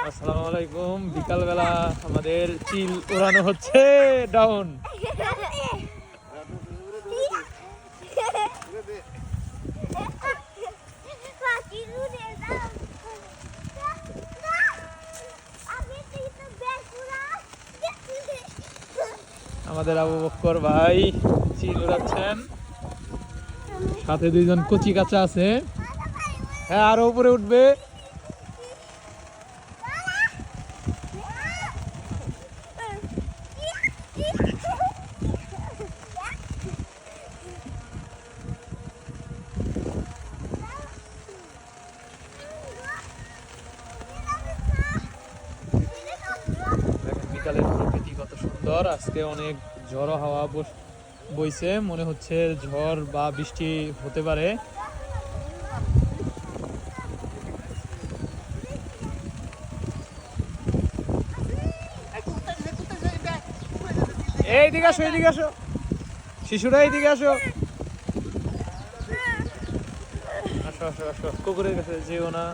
আসসালামু আলাইকুম। বিকালবেলা আমাদের চিল উড়ানো হচ্ছে ডাউন। আমাদের আবু বক্কর ভাই চিল উড়াচ্ছেন, সাথে দুইজন কচি কাঁচা আছে। হ্যাঁ, আরো উপরে উঠবে। বিকালের প্রকৃতি কত সুন্দর। আজকে অনেক ঝড়ো হাওয়া বইছে, মনে হচ্ছে ঝড় বা বৃষ্টি হতে পারে। এইদিকে আসো, এইদিকে আসো, শিশুরা এইদিকে আসো। আসো আসো আসো, কুকুরের কাছে যেও না।